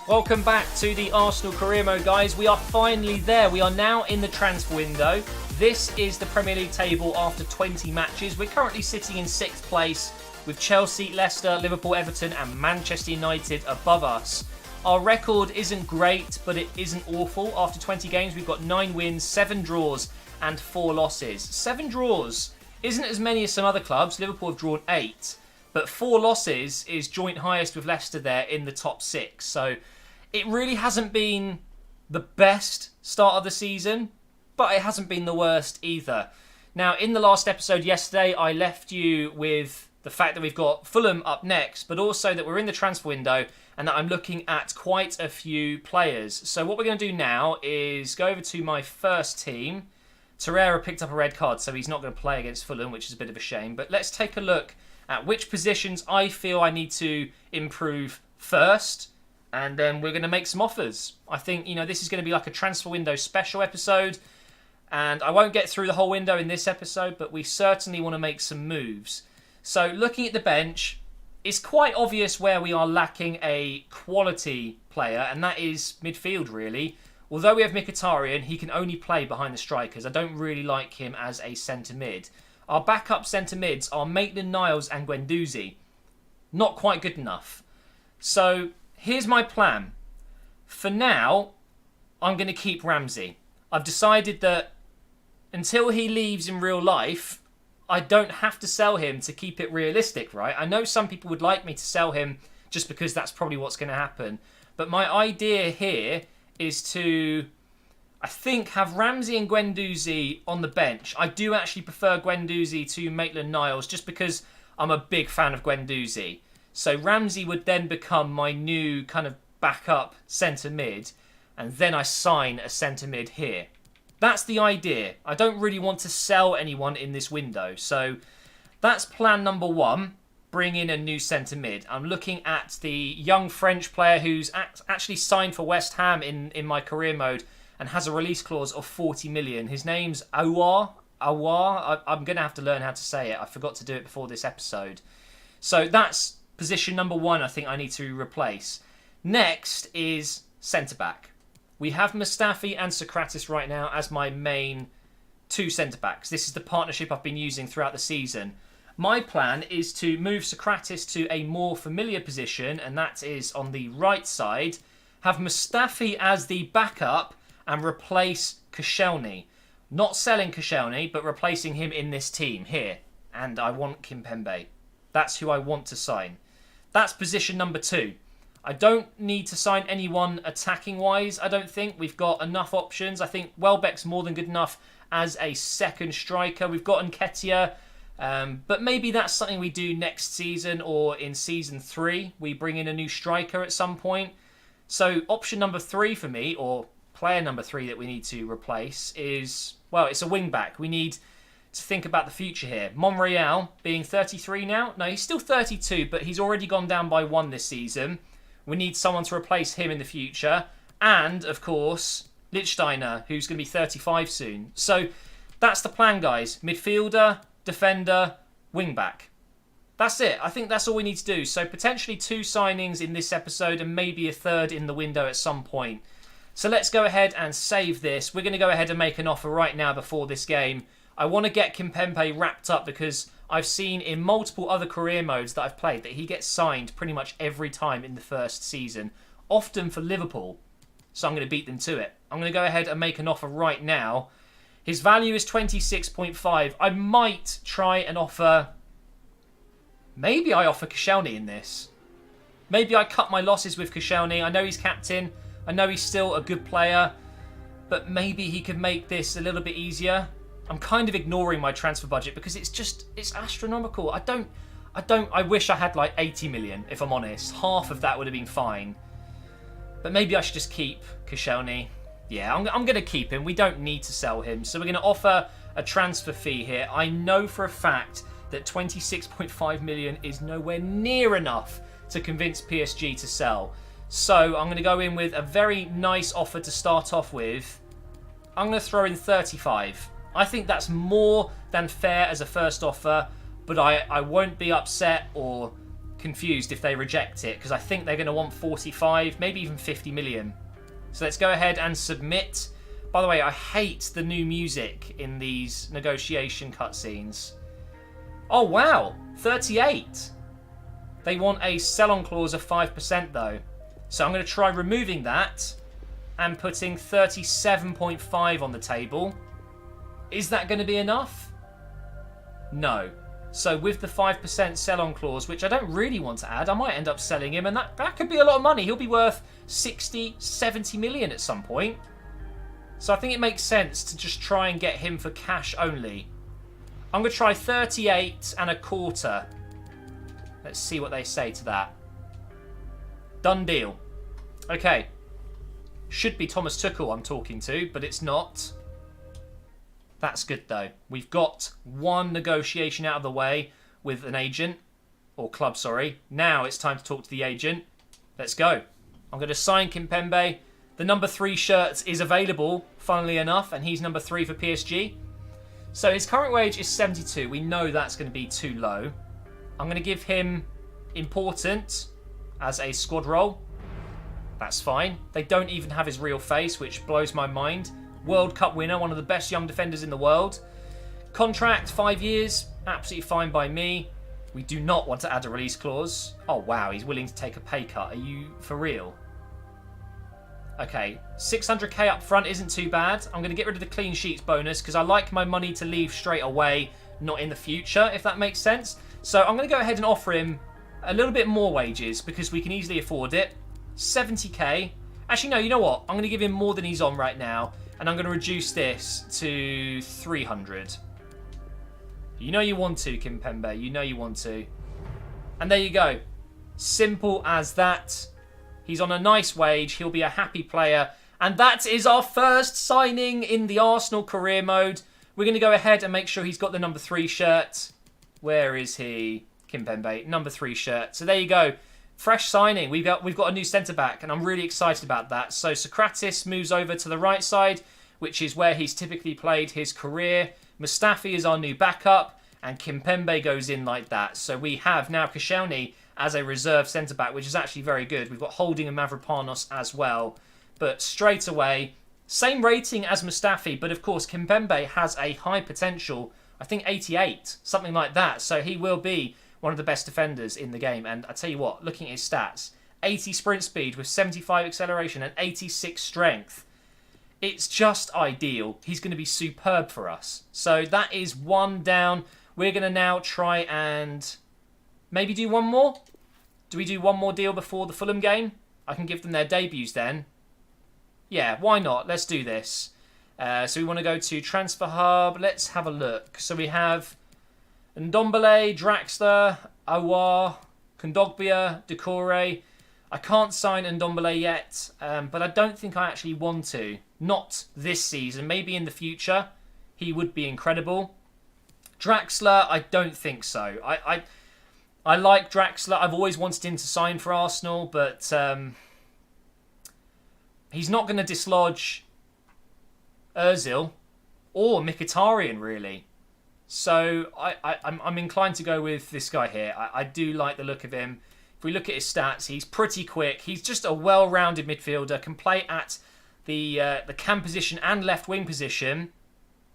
Welcome back to the Arsenal Career Mode, guys. We are finally there. We are now in the transfer window. This is the Premier League table after 20 matches. We're currently sitting in 6th place with Chelsea, Leicester, Liverpool, Everton and Manchester United above us. Our record isn't great, but it isn't awful. After 20 games, we've got 9 wins, 7 draws and 4 losses. 7 draws isn't as many as some other clubs. Liverpool have drawn 8, but 4 losses is joint highest with Leicester there in the top 6. So it really hasn't been the best start of the season, but it hasn't been the worst either. Now, in the last episode yesterday, I left you with the fact that we've got Fulham up next, but also that we're in the transfer window and that I'm looking at quite a few players. So what we're going to do now is go over to my first team. Torreira picked up a red card, so he's not going to play against Fulham, which is a bit of a shame. But let's take a look at which positions I feel I need to improve first. And then we're going to make some offers. I think, this is going to be like a transfer window special episode. And I won't get through the whole window in this episode, but we certainly want to make some moves. So looking at the bench, it's quite obvious where we are lacking a quality player, and that is midfield, really. Although we have Mkhitaryan, he can only play behind the strikers. I don't really like him as a centre mid. Our backup centre mids are Maitland-Niles and Guendouzi. Not quite good enough. So here's my plan. For now, I'm going to keep Ramsey. I've decided that until he leaves in real life, I don't have to sell him to keep it realistic, right? I know some people would like me to sell him just because that's probably what's going to happen. But my idea here is to, I think, have Ramsey and Guendouzi on the bench. I do actually prefer Guendouzi to Maitland-Niles just because I'm a big fan of Guendouzi. So Ramsey would then become my new kind of backup centre mid, and then I sign a centre mid here. That's the idea. I don't really want to sell anyone in this window. So that's plan number 1. Bring in a new centre mid. I'm looking at the young French player who's actually signed for West Ham in my career mode and has a release clause of 40 million. His name's Aouar. I'm going to have to learn how to say it. I forgot to do it before this episode. So that's position number 1 I think I need to replace. Next is centre-back. We have Mustafi and Sokratis right now as my main 2 centre-backs. This is the partnership I've been using throughout the season. My plan is to move Sokratis to a more familiar position, and that is on the right side. Have Mustafi as the backup and replace Koscielny. Not selling Koscielny, but replacing him in this team here. And I want Kimpembe. That's who I want to sign. That's position number 2. I don't need to sign anyone attacking-wise, I don't think. We've got enough options. I think Welbeck's more than good enough as a second striker. We've got Nketiah, but maybe that's something we do next season or in Season 3. We bring in a new striker at some point. So option number 3 for me, or player number 3 that we need to replace is, well, it's a wing-back. We need to think about the future here. Monreal being 33 now. No, he's still 32, but he's already gone down by 1 this season. We need someone to replace him in the future. And, of course, Lichtsteiner, who's going to be 35 soon. So that's the plan, guys. Midfielder, defender, wing-back. That's it. I think that's all we need to do. So potentially 2 signings in this episode and maybe a 3rd in the window at some point. So let's go ahead and save this. We're going to go ahead and make an offer right now before this game. I want to get Kimpembe wrapped up because I've seen in multiple other career modes that I've played that he gets signed pretty much every time in the first season, often for Liverpool. So I'm going to beat them to it. I'm going to go ahead and make an offer right now. His value is 26.5. I might try and offer... Maybe I offer Koscielny in this. Maybe I cut my losses with Koscielny. I know he's captain. I know he's still a good player. But maybe he could make this a little bit easier. I'm kind of ignoring my transfer budget because it's astronomical. I wish I had like 80 million, if I'm honest. Half of that would have been fine. But maybe I should just keep Koscielny. Yeah, I'm going to keep him. We don't need to sell him. So we're going to offer a transfer fee here. I know for a fact that 26.5 million is nowhere near enough to convince PSG to sell. So I'm going to go in with a very nice offer to start off with. I'm going to throw in 35. I think that's more than fair as a first offer, but I won't be upset or confused if they reject it, because I think they're going to want 45, maybe even 50 million. So let's go ahead and submit. By the way, I hate the new music in these negotiation cutscenes. Oh, wow. 38. They want a sell-on clause of 5% though. So I'm going to try removing that and putting 37.5 on the table. Is that going to be enough? No. So with the 5% sell-on clause, which I don't really want to add, I might end up selling him, and that could be a lot of money. He'll be worth 60, 70 million at some point. So I think it makes sense to just try and get him for cash only. I'm going to try 38 and a quarter. Let's see what they say to that. Done deal. Okay. Should be Thomas Tuchel I'm talking to, but it's not. That's good though. We've got one negotiation out of the way with an agent. Or club, sorry. Now it's time to talk to the agent. Let's go. I'm going to sign Kimpembe. The number 3 shirt is available, funnily enough, and he's number 3 for PSG. So his current wage is 72. We know that's going to be too low. I'm going to give him important as a squad role. That's fine. They don't even have his real face, which blows my mind. World Cup winner, one of the best young defenders in the world. Contract, 5 years. Absolutely fine by me. We do not want to add a release clause. Oh, wow. He's willing to take a pay cut. Are you for real? Okay. 600k up front isn't too bad. I'm going to get rid of the clean sheets bonus because I like my money to leave straight away, not in the future, if that makes sense. So I'm going to go ahead and offer him a little bit more wages because we can easily afford it. 70k. Actually, no, you know what? I'm going to give him more than he's on right now, and I'm going to reduce this to 300. You know you want to, Kimpembe. You know you want to. And there you go. Simple as that. He's on a nice wage. He'll be a happy player. And that is our first signing in the Arsenal career mode. We're going to go ahead and make sure he's got the number 3 shirt. Where is he? Kimpembe, number 3 shirt. So there you go. Fresh signing. We've got a new centre-back, and I'm really excited about that. So Socrates moves over to the right side, which is where he's typically played his career. Mustafi is our new backup, and Kimpembe goes in like that. So we have now Koscielny as a reserve centre-back, which is actually very good. We've got Holding and Mavropanos as well. But straight away, same rating as Mustafi, but of course Kimpembe has a high potential. I think 88, something like that. So he will be one of the best defenders in the game. And I tell you what, looking at his stats, 80 sprint speed with 75 acceleration and 86 strength. It's just ideal. He's going to be superb for us. So that is one down. We're going to now try and maybe do one more. Do we do one more deal before the Fulham game? I can give them their debuts then. Yeah, why not? Let's do this. So we want to go to Transfer Hub. Let's have a look. So we have Ndombele, Draxler, Aouar, Kondogbia, Decore. I can't sign Ndombele yet, but I don't think I actually want to. Not this season. Maybe in the future. He would be incredible. Draxler, I don't think so. I like Draxler. I've always wanted him to sign for Arsenal, but he's not going to dislodge Ozil or Mkhitaryan, really. So I'm inclined to go with this guy here. I do like the look of him. If we look at his stats, he's pretty quick. He's just a well-rounded midfielder. Can play at the cam position and left wing position.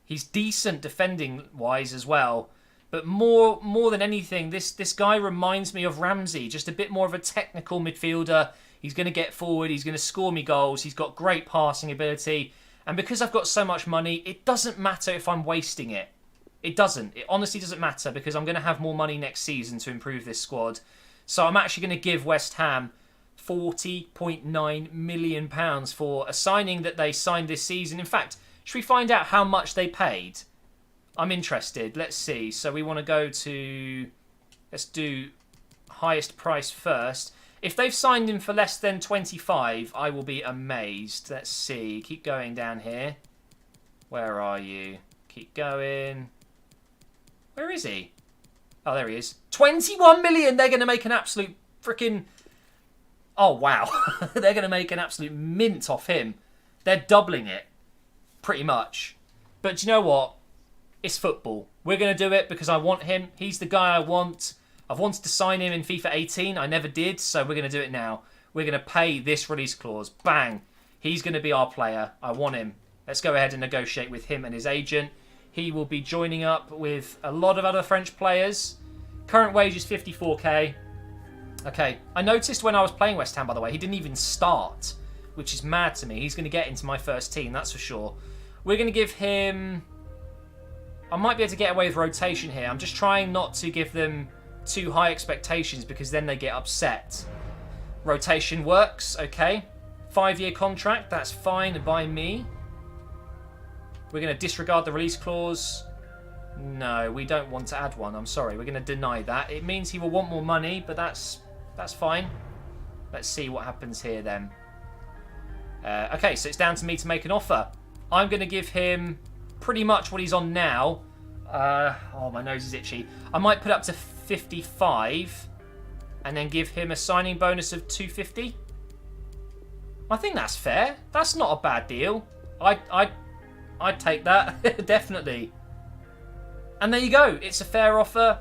He's decent defending-wise as well. But more than anything, this guy reminds me of Ramsey. Just a bit more of a technical midfielder. He's going to get forward. He's going to score me goals. He's got great passing ability. And because I've got so much money, it doesn't matter if I'm wasting it. It doesn't. It honestly doesn't matter because I'm going to have more money next season to improve this squad. So I'm actually going to give West Ham £40.9 million for a signing that they signed this season. In fact, should we find out how much they paid? I'm interested. Let's see. So we want to go to... Let's do highest price first. If they've signed him for less than 25, I will be amazed. Let's see. Keep going down here. Where are you? Keep going. Where is he? Oh, there he is. 21 million! They're going to make an absolute freaking... Oh, wow. They're going to make an absolute mint off him. They're doubling it. Pretty much. But do you know what? It's football. We're going to do it because I want him. He's the guy I want. I've wanted to sign him in FIFA 18. I never did, so we're going to do it now. We're going to pay this release clause. Bang. He's going to be our player. I want him. Let's go ahead and negotiate with him and his agent. He will be joining up with a lot of other French players. Current wage is 54k. Okay. I noticed when I was playing West Ham, by the way, he didn't even start, which is mad to me. He's going to get into my first team, that's for sure. We're going to give him... I might be able to get away with rotation here. I'm just trying not to give them too high expectations because then they get upset. Rotation works, okay. 5-year contract, that's fine by me. We're going to disregard the release clause. No, we don't want to add one. I'm sorry, we're going to deny that. It means he will want more money, but that's fine. Let's see what happens here then. Okay, so it's down to me to make an offer. I'm going to give him pretty much what he's on now. Oh, my nose is itchy. I might put up to 55 and then give him a signing bonus of 250. I think that's fair. That's not a bad deal. I'd take that. Definitely. And there you go. It's a fair offer.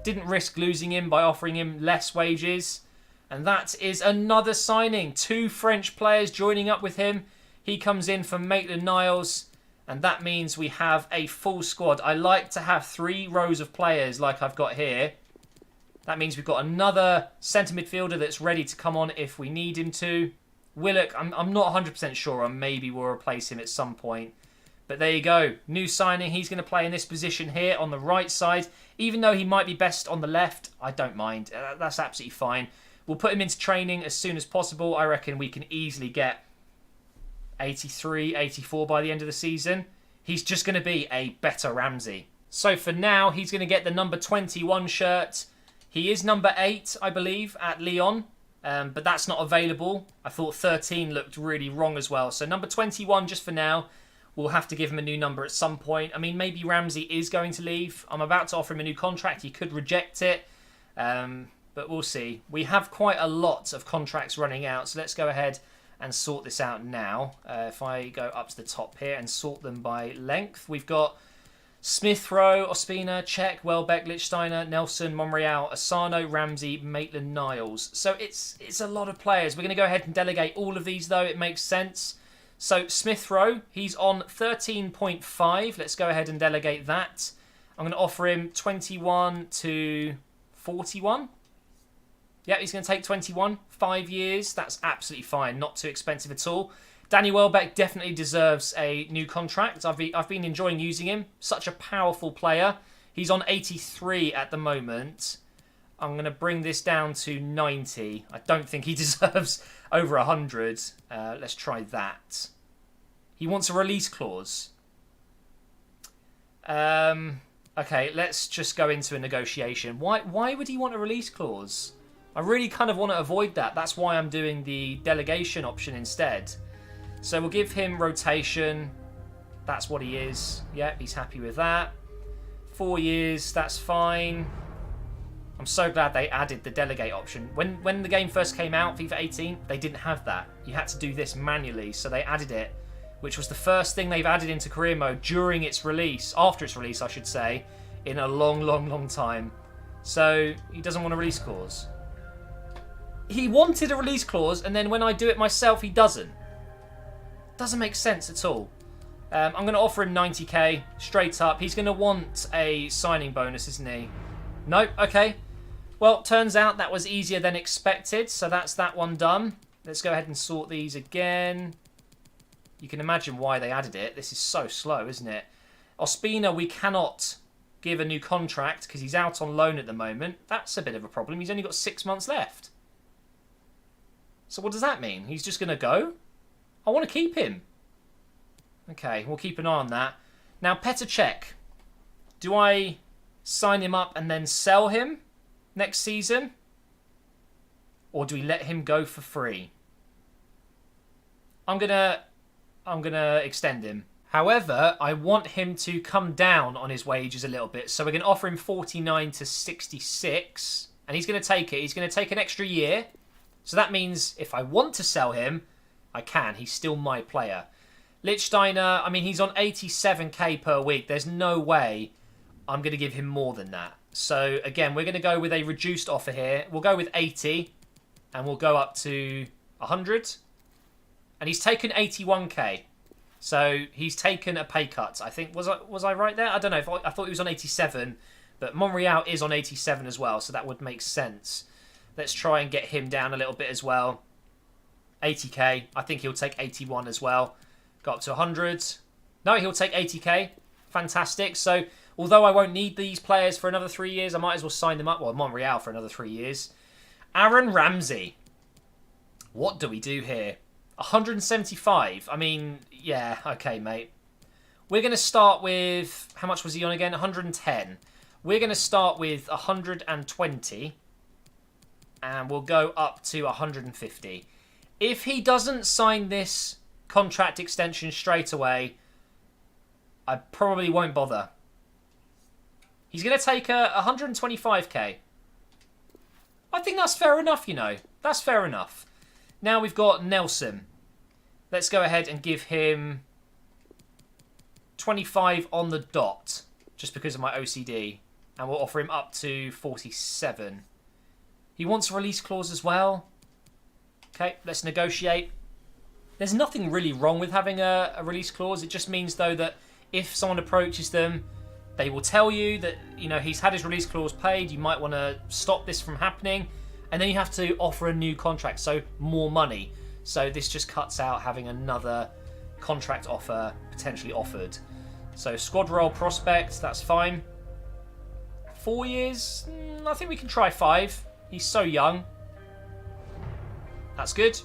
Didn't risk losing him by offering him less wages. And that is another signing. 2 French players joining up with him. He comes in from Maitland-Niles. And that means we have a full squad. I like to have 3 rows of players like I've got here. That means we've got another centre midfielder that's ready to come on if we need him to. Willock, I'm not 100% sure on. Maybe we'll replace him at some point. But there you go. New signing. He's going to play in this position here on the right side. Even though he might be best on the left, I don't mind. That's absolutely fine. We'll put him into training as soon as possible. I reckon we can easily get 83, 84 by the end of the season. He's just going to be a better Ramsey. So for now, he's going to get the number 21 shirt. He is number 8, I believe, at Lyon. But that's not available. I thought 13 looked really wrong as well. So number 21 just for now. We'll have to give him a new number at some point. I mean, maybe Ramsey is going to leave. I'm about to offer him a new contract. He could reject it. But we'll see. We have quite a lot of contracts running out. So let's go ahead and sort this out now. If I go up to the top here and sort them by length. We've got Smith Rowe, Ospina, Cech, Welbeck, Lichtsteiner, Nelson, Monreal, Asano, Ramsey, Maitland-Niles. So it's a lot of players. We're going to go ahead and delegate all of these though. It makes sense. So Smith Rowe, he's on 13.5. Let's go ahead and delegate that. I'm going to offer him 21 to 41. Yeah, he's going to take 21. 5 years. That's absolutely fine. Not too expensive at all. Danny Welbeck definitely deserves a new contract. I've been enjoying using him. Such a powerful player. He's on 83 at the moment. I'm going to bring this down to 90. I don't think he deserves over 100. Let's try that. He wants a release clause. Okay, let's just go into a negotiation. Why would he want a release clause? I really kind of want to avoid that. That's why I'm doing the delegation option instead. So we'll give him rotation. That's what he is. Yep, he's happy with that. 4 years, that's fine. I'm so glad they added the delegate option. When the game first came out, FIFA 18, they didn't have that. You had to do this manually, so they added it, which was the first thing they've added into career mode during its release, after its release, I should say, in a long, long, long time. So he doesn't want a release clause. He wanted a release clause, and then when I do it myself, he doesn't. Doesn't make sense at all. I'm going to offer him 90k, straight up. He's going to want a signing bonus, isn't he? Nope, okay. Well, turns out that was easier than expected, so that's that one done. Let's go ahead and sort these again. You can imagine why they added it. This is so slow, isn't it? Ospina, we cannot give a new contract because he's out on loan at the moment. That's a bit of a problem. He's only got 6 months left. So what does that mean? He's just going to go? I want to keep him. Okay, we'll keep an eye on that. Now, Petr Cech. Do I sign him up and then sell him next season? Or do we let him go for free? I'm gonna extend him. However, I want him to come down on his wages a little bit. So we're going to offer him 49 to 66. And he's going to take it. He's going to take an extra year. So that means if I want to sell him, I can. He's still my player. Lichtsteiner, I mean, he's on 87k per week. There's no way I'm going to give him more than that. So, again, we're going to go with a reduced offer here. We'll go with 80, and we'll go up to 100. And he's taken 81k. So, he's taken a pay cut. I think, was I right there? I don't know. I thought he was on 87, but Monreal is on 87 as well, so that would make sense. Let's try and get him down a little bit as well. 80k. I think he'll take 81 as well. Go up to 100. No, he'll take 80k. Fantastic. So, although I won't need these players for another 3 years, I might as well sign them up. Well, Monreal for another 3 years. Aaron Ramsey. What do we do here? 175. I mean, yeah, okay, mate. We're going to start with... How much was he on again? 110. We're going to start with 120. And we'll go up to 150. If he doesn't sign this contract extension straight away, I probably won't bother. He's going to take 125k. I think that's fair enough, you know. That's fair enough. Now we've got Nelson. Let's go ahead and give him 25 on the dot, just because of my OCD. And we'll offer him up to 47. He wants a release clause as well. Okay, let's negotiate. There's nothing really wrong with having a release clause. It just means, though, that if someone approaches them, they will tell you that, you know, he's had his release clause paid. You might want to stop this from happening. And then you have to offer a new contract, so more money. So this just cuts out having another contract offer potentially offered. So squad role prospect, that's fine. 4 years? I think we can try 5. He's so young. That's good.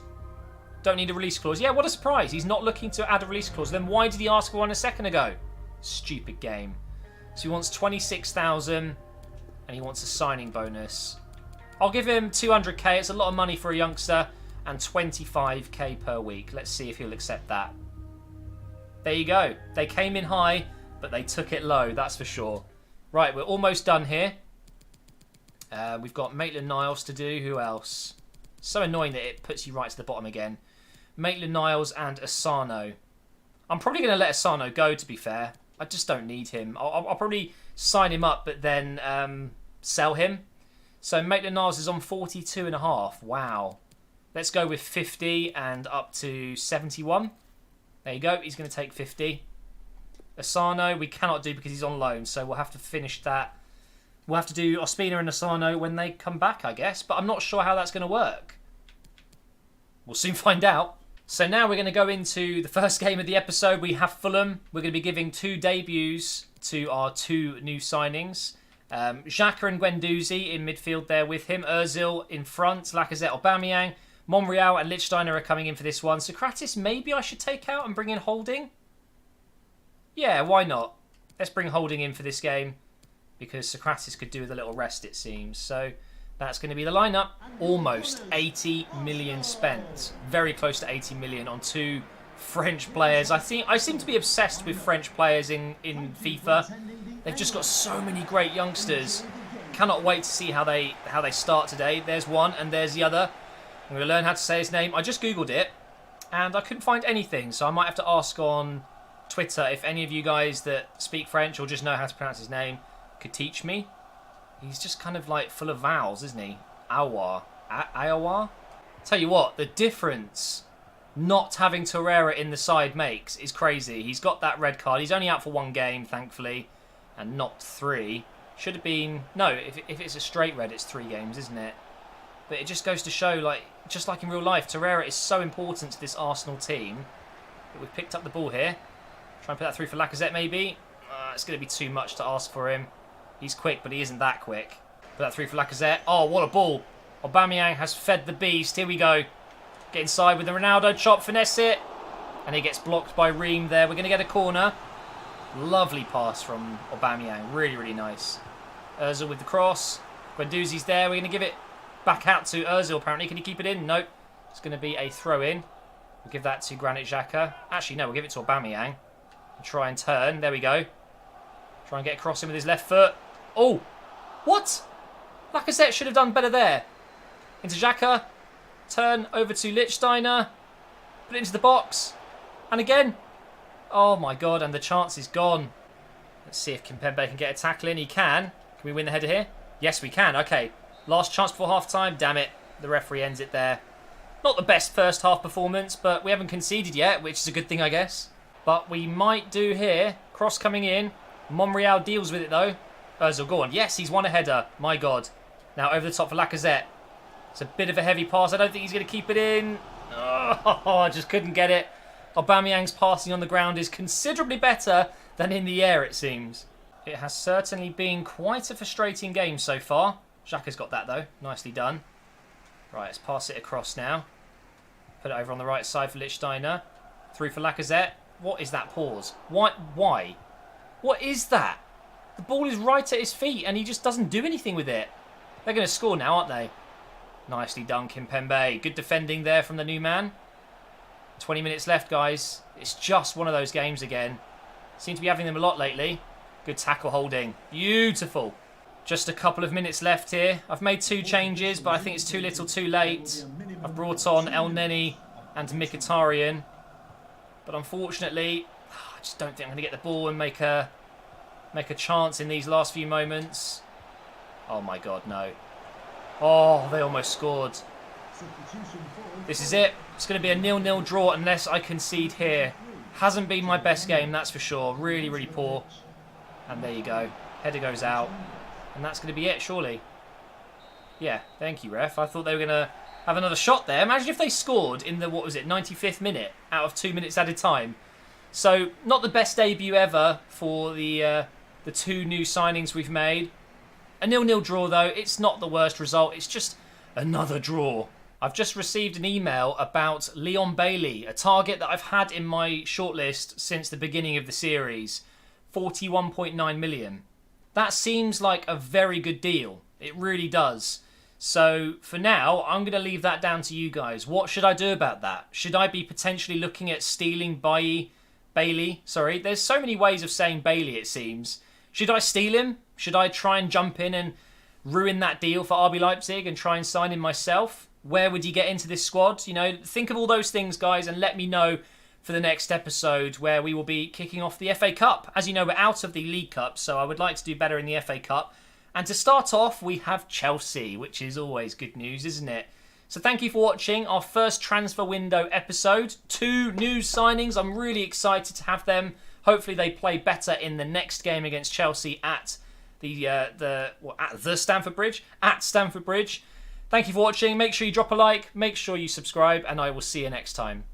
Don't need a release clause. Yeah, what a surprise. He's not looking to add a release clause. Then why did he ask for one a second ago? Stupid game. So he wants 26,000 and he wants a signing bonus. I'll give him 200k. It's a lot of money for a youngster. And 25k per week. Let's see if he'll accept that. There you go. They came in high, but they took it low. That's for sure. Right, we're almost done here. We've got Maitland-Niles to do. Who else? So annoying that it puts you right to the bottom again. Maitland-Niles and Asano. I'm probably going to let Asano go, to be fair. I just don't need him. I'll probably sign him up, but then sell him. So Maitland-Niles is on 42.5. Wow. Let's go with 50 and up to 71. There you go. He's going to take 50. Asano, we cannot do because he's on loan, so we'll have to finish that. We'll have to do Ospina and Asano when they come back, I guess. But I'm not sure how that's going to work. We'll soon find out. So now we're going to go into the first game of the episode. We have Fulham. We're going to be giving 2 debuts to our 2 new signings. Xhaka and Guendouzi in midfield there with him. Ozil in front. Lacazette, Aubameyang. Monreal and Lichtsteiner are coming in for this one. Socrates, maybe I should take out and bring in Holding? Yeah, why not? Let's bring Holding in for this game. Because Socrates could do with a little rest, it seems. So that's going to be the lineup. Almost 80 million spent. Very close to 80 million on 2 French players. I seem to be obsessed with French players in FIFA. They've just got so many great youngsters. Cannot wait to see how they start today. There's one and there's the other. I'm going to learn how to say his name. I just Googled it and I couldn't find anything. So I might have to ask on Twitter if any of you guys that speak French or just know how to pronounce his name could teach me. He's just kind of like full of vowels, isn't he? Awa. Iowa? Tell you what, the difference not having Torreira in the side makes is crazy. He's got that red card. He's only out for 1 game, thankfully, and not 3. Should have been... No, if it's a straight red, it's 3 games, isn't it? But it just goes to show, like, just like in real life, Torreira is so important to this Arsenal team. But we've picked up the ball here. Try and put that through for Lacazette, maybe. It's going to be too much to ask for him. He's quick, but he isn't that quick. Put that through for Lacazette. Oh, what a ball. Aubameyang has fed the beast. Here we go. Get inside with the Ronaldo chop. Finesse it. And he gets blocked by Ream there. We're going to get a corner. Lovely pass from Aubameyang. Really, really nice. Ozil with the cross. Guendouzi's there. We're going to give it back out to Ozil, apparently. Can he keep it in? Nope. It's going to be a throw-in. We'll give that to Granit Xhaka. Actually, no. We'll give it to Aubameyang. Try and turn. There we go. Try and get across him with his left foot. Oh! What? Lacazette should have done better there. Into Xhaka. Turn over to Lichtsteiner. Put it into the box. And again. Oh my god, and the chance is gone. Let's see if Kimpembe can get a tackle in. He can. Can we win the header here? Yes, we can. Okay. Last chance before half-time. Damn it. The referee ends it there. Not the best first half performance, but we haven't conceded yet, which is a good thing, I guess. But we might do here. Cross coming in. Monreal deals with it, though. Ozil, go on. Yes, he's won a header. My God. Now over the top for Lacazette. It's a bit of a heavy pass. I don't think he's going to keep it in. Oh, I just couldn't get it. Aubameyang's passing on the ground is considerably better than in the air, it seems. It has certainly been quite a frustrating game so far. Xhaka's got that, though. Nicely done. Right, let's pass it across now. Put it over on the right side for Lichtsteiner. Through for Lacazette. What is that pause? Why? What is that? The ball is right at his feet and he just doesn't do anything with it. They're going to score now, aren't they? Nicely done, Kimpembe. Good defending there from the new man. 20 minutes left, guys. It's just one of those games again. Seem to be having them a lot lately. Good tackle holding. Beautiful. Just a couple of minutes left here. I've made 2 changes, but I think it's too little too late. I've brought on El Neni and Mkhitaryan. But unfortunately, I just don't think I'm going to get the ball and make a chance in these last few moments. Oh my God, no. Oh, they almost scored. This is it. It's going to be a 0-0 draw unless I concede here. Hasn't been my best game, that's for sure. Really, really poor. And there you go. Header goes out. And that's going to be it, surely. Yeah, thank you, ref. I thought they were going to have another shot there. Imagine if they scored in the, 95th minute out of 2 minutes at a time. So, not the best debut ever for the 2 new signings we've made. A 0-0 draw, though. It's not the worst result. It's just another draw. I've just received an email about Leon Bailey, a target that I've had in my shortlist since the beginning of the series. 41.9 million. That seems like a very good deal. It really does. So, for now, I'm going to leave that down to you guys. What should I do about that? Should I be potentially looking at stealing Bailey? There's so many ways of saying Bailey, it seems. Should I steal him? Should I try and jump in and ruin that deal for RB Leipzig and try and sign him myself? Where would he get into this squad? You know, think of all those things, guys, and let me know for the next episode where we will be kicking off the FA Cup. As you know, we're out of the League Cup, so I would like to do better in the FA Cup. And to start off, we have Chelsea, which is always good news, isn't it? So thank you for watching our first transfer window episode. 2 new signings. I'm really excited to have them. Hopefully they play better in the next game against Chelsea at Stamford Bridge. At Stamford Bridge. Thank you for watching. Make sure you drop a like. Make sure you subscribe. And I will see you next time.